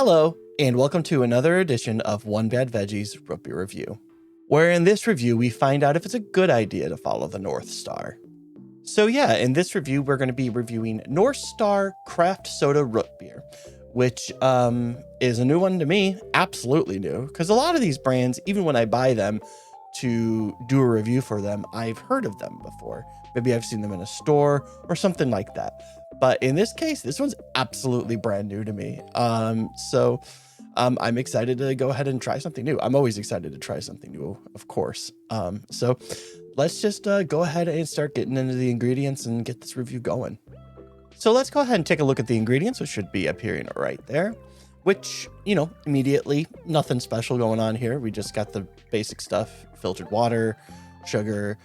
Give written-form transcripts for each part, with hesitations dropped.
Hello, and welcome to another edition of One Bad Veggies Root Beer Review, where in this review we find out if it's a good idea to follow the North Star. So yeah, in this review we're going to be reviewing North Star Craft Soda Root Beer, which is a new one to me, absolutely new, because a lot of these brands, even when I buy them to do a review for them, I've heard of them before. Maybe I've seen them in a store or something like that. But in this case, this one's absolutely brand new to me. So I'm excited to go ahead and try something new. I'm always excited to try something new, of course. So let's just go ahead and start getting into the ingredients and get this review going. So let's go ahead and take a look at the ingredients, which should be appearing right there, which, you know, immediately, nothing special going on here. We just got the basic stuff: filtered water, sugar,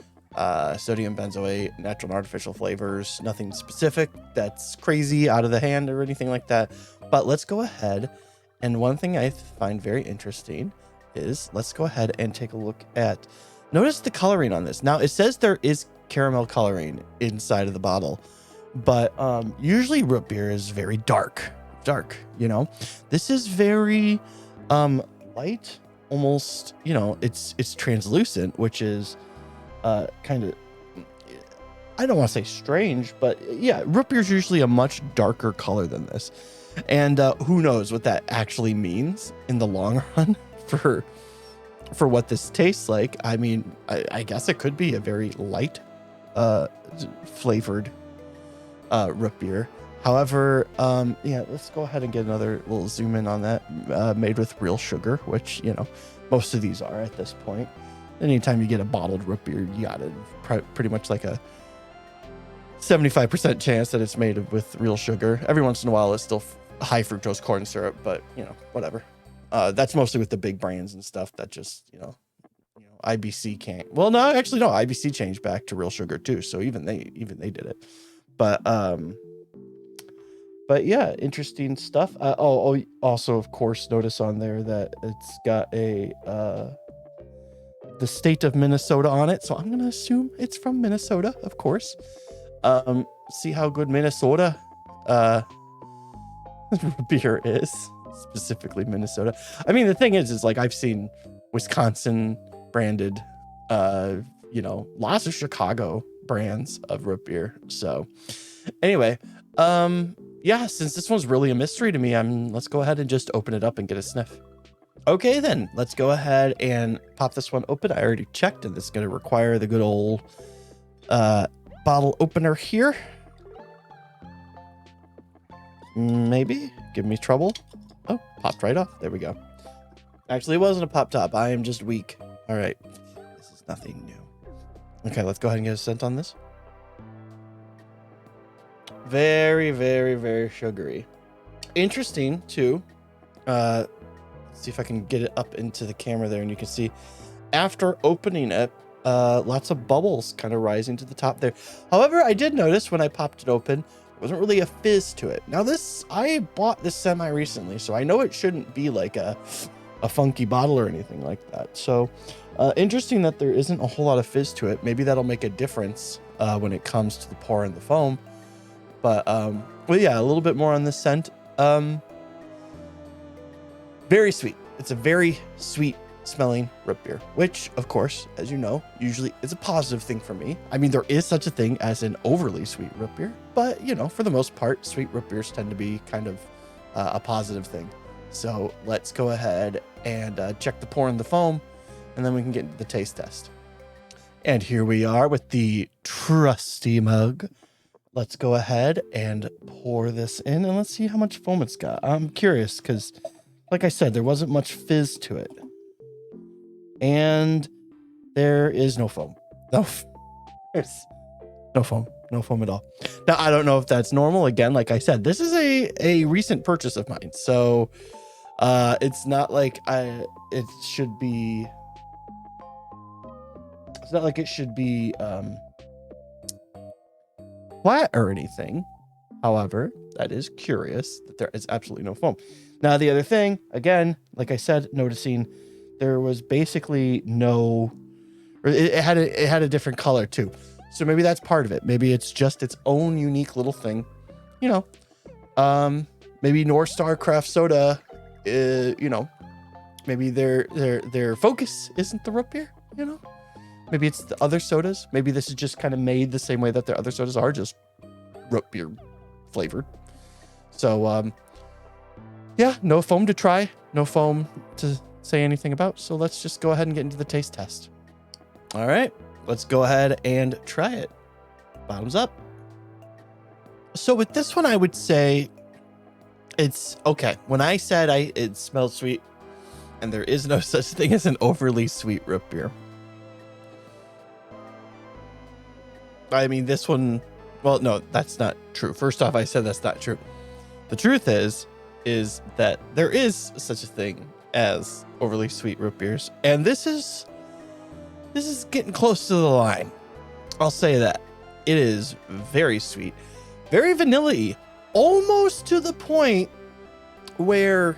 sodium benzoate, natural and artificial flavors. Nothing specific that's crazy out of the hand or anything like that. But let's go ahead. And one thing I find very interesting is, let's go ahead and take a look at, notice the coloring on this. Now it says there is caramel coloring inside of the bottle, but usually root beer is very dark, you know. This is very light, almost, you know, it's translucent, which is kind of, I don't want to say strange, but yeah, root beer is usually a much darker color than this. And who knows what that actually means in the long run for what this tastes like. I mean, I guess it could be a very light flavored root beer. However, yeah, let's go ahead and get another little zoom in on that. Made with real sugar, which, you know, most of these are at this point. Anytime you get a bottled root beer, you got it pretty much like a 75% chance that it's made with real sugar. Every once in a while, it's still high fructose corn syrup, but, you know, whatever. That's mostly with the big brands and stuff that just, you know, IBC can't. Well, no, actually, no, IBC changed back to real sugar too, so even they did it. But yeah, interesting stuff. Also, of course, notice on there that it's got a the state of Minnesota on it, so I'm gonna assume it's from Minnesota, of course. See how good MinneSODA beer is, specifically Minnesota. I mean, the thing is like, I've seen Wisconsin branded, you know, lots of Chicago brands of root beer. So anyway, yeah, since this one's really a mystery to me, let's go ahead and just open it up and get a sniff. Okay, then let's go ahead and pop this one open. I already checked, and this is going to require the good old bottle opener here. Maybe give me trouble. Oh, popped right off. There we go. Actually, it wasn't a pop top. I am just weak. All right, this is nothing new. Okay, let's go ahead and get a scent on this. Very, very, very sugary. Interesting too. See if I can get it up into the camera there, and you can see after opening it, lots of bubbles kind of rising to the top there. However, I did notice when I popped it open, there wasn't really a fizz to it. Now I bought this semi recently, so I know it shouldn't be like a funky bottle or anything like that. So interesting that there isn't a whole lot of fizz to it. Maybe that'll make a difference when it comes to the pour and the foam. But well, yeah, a little bit more on this scent. Very sweet. It's a very sweet smelling root beer, which, of course, as you know, usually is a positive thing for me. I mean, there is such a thing as an overly sweet root beer, but, you know, for the most part, sweet root beers tend to be kind of a positive thing. So let's go ahead and check the pour and the foam, and then we can get into the taste test. And here we are with the trusty mug. Let's go ahead and pour this in, and let's see how much foam it's got. I'm curious because, like I said, there wasn't much fizz to it. And there is no foam. There's no foam. No foam at all. Now, I don't know if that's normal. Again, like I said, this is a recent purchase of mine. So it's not like it should be flat or anything. However, that is curious that there is absolutely no foam. Now, the other thing, again, like I said, noticing there was basically no, or it had a different color too. So maybe that's part of it. Maybe it's just its own unique little thing, you know. Maybe North Star Craft Soda you know, maybe their focus isn't the root beer, you know? Maybe it's the other sodas. Maybe this is just kind of made the same way that their other sodas are, just root beer flavored. So, yeah, no foam to try, no foam to say anything about. So let's just go ahead and get into the taste test. All right, let's go ahead and try it. Bottoms up. So with this one, I would say it's okay. When I said it smells sweet, and there is no such thing as an overly sweet root beer. I mean, this one, well, no, that's not true. First off, I said that's not true. The truth is that there is such a thing as overly sweet root beers. And this is getting close to the line. I'll say that. It is very sweet, very vanilla-y, almost to the point where,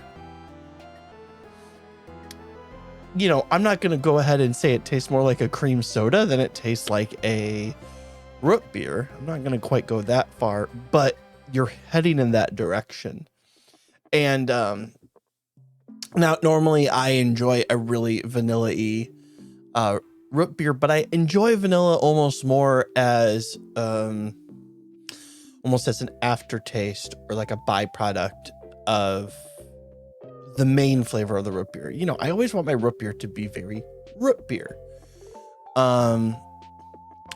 you know, I'm not going to go ahead and say it tastes more like a cream soda than it tastes like a root beer. I'm not going to quite go that far, but you're heading in that direction. And now normally I enjoy a really vanilla-y root beer, but I enjoy vanilla almost more as almost as an aftertaste or like a byproduct of the main flavor of the root beer. You know, I always want my root beer to be very root beer.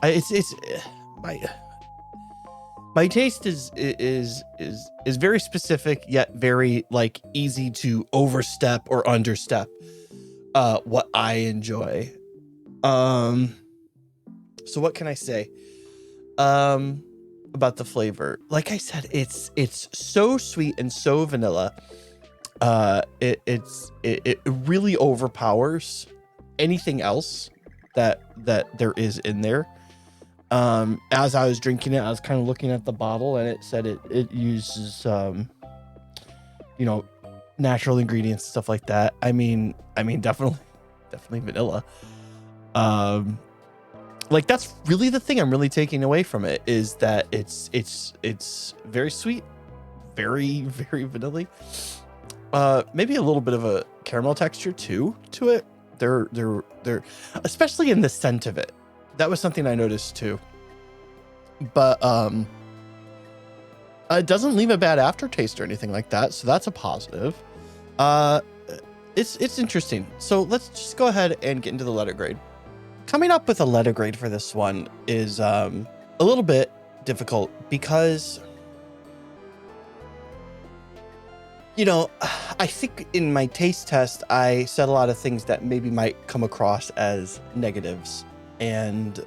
It's my taste is very specific, yet very like easy to overstep or understep what I enjoy. So what can I say about the flavor? Like I said, it's so sweet and so vanilla. It really overpowers anything else that there is in there. As I was drinking it, I was kind of looking at the bottle, and it said it uses you know, natural ingredients and stuff like that. I mean definitely vanilla. Like that's really the thing I'm really taking away from it, is that it's very sweet, very, very vanilla-y. Maybe a little bit of a caramel texture too to it. They're especially in the scent of it. That was something I noticed too. But it doesn't leave a bad aftertaste or anything like that, so that's a positive. It's interesting. So let's just go ahead and get into the letter grade. Coming up with a letter grade for this one is a little bit difficult because, you know, I think in my taste test, I said a lot of things that maybe might come across as negatives. And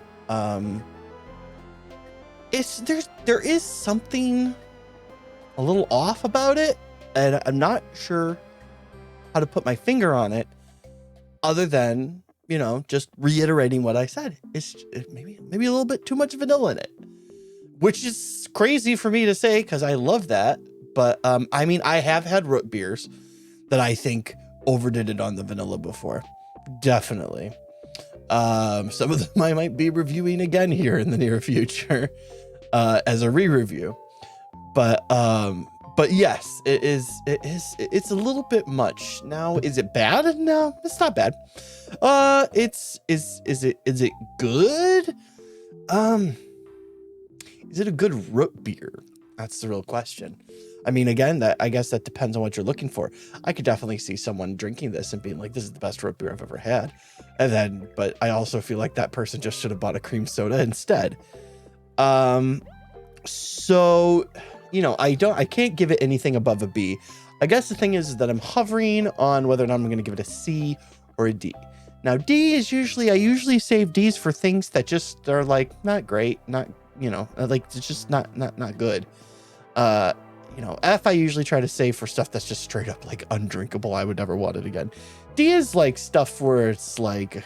there is something a little off about it, and I'm not sure how to put my finger on it, other than, you know, just reiterating what I said. It's maybe a little bit too much vanilla in it, which is crazy for me to say because I love that. But I mean, I have had root beers that I think overdid it on the vanilla before. Definitely. Some of them I might be reviewing again here in the near future as a re-review. But yes, it's a little bit much. Now, is it bad? No, it's not bad. Is it good? Is it a good root beer? That's the real question. I mean, again, I guess that depends on what you're looking for. I could definitely see someone drinking this and being like, this is the best root beer I've ever had. But I also feel like that person just should have bought a cream soda instead. So, you know, I can't give it anything above a B. I guess the thing is that I'm hovering on whether or not I'm going to give it a C or a D. Now, D is I usually save Ds for things that just are like, not great, not, you know, like it's just not good. You know, F I usually try to save for stuff that's just straight up like undrinkable. I would never want it again. D is like stuff where it's like,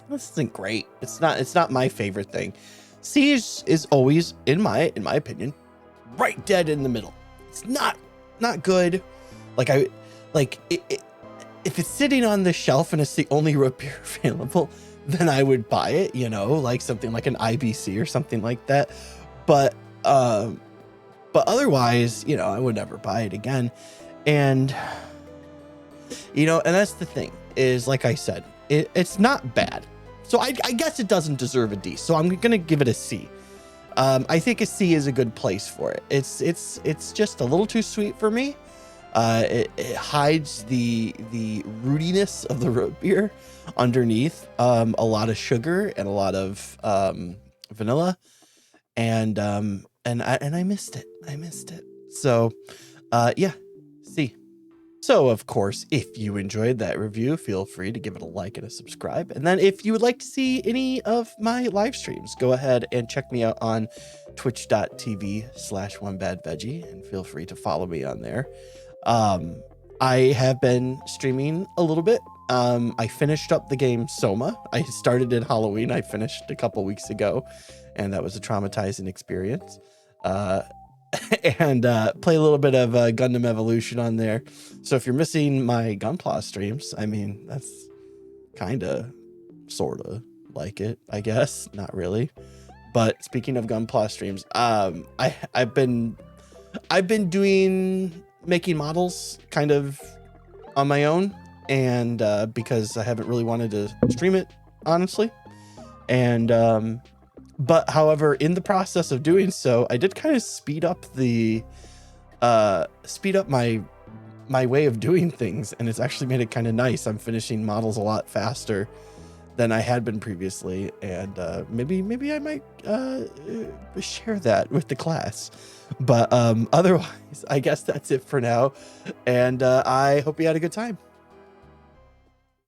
this isn't great. It's not my favorite thing. C is always, in my opinion, right dead in the middle. It's not good. If it's sitting on the shelf and it's the only root beer available, then I would buy it, you know, like something like an IBC or something like that. But otherwise, you know, I would never buy it again. And, you know, and that's the thing is, like I said, it's not bad. So I guess it doesn't deserve a D. So I'm going to give it a C. I think a C is a good place for it. It's just a little too sweet for me. It hides the rootiness of the root beer underneath. A lot of sugar and a lot of vanilla, and I missed it. I missed it. So, yeah, C. So, of course, if you enjoyed that review, feel free to give it a like and a subscribe. And then if you would like to see any of my live streams, go ahead and check me out on twitch.tv/onebadveggie and feel free to follow me on there. I have been streaming a little bit. I finished up the game Soma. I started in Halloween. I finished a couple weeks ago, and that was a traumatizing experience. And play a little bit of Gundam Evolution on there. So if you're missing my Gunpla streams, I mean, that's kind of, sort of like it, I guess. Not really. But speaking of Gunpla streams, I've been making models kind of on my own, and because I haven't really wanted to stream it, honestly. And but however, in the process of doing so, I did kind of speed up my way of doing things, and it's actually made it kind of nice. I'm finishing models a lot faster than I had been previously, and maybe I might share that with the class. But otherwise, I guess that's it for now, and I hope you had a good time.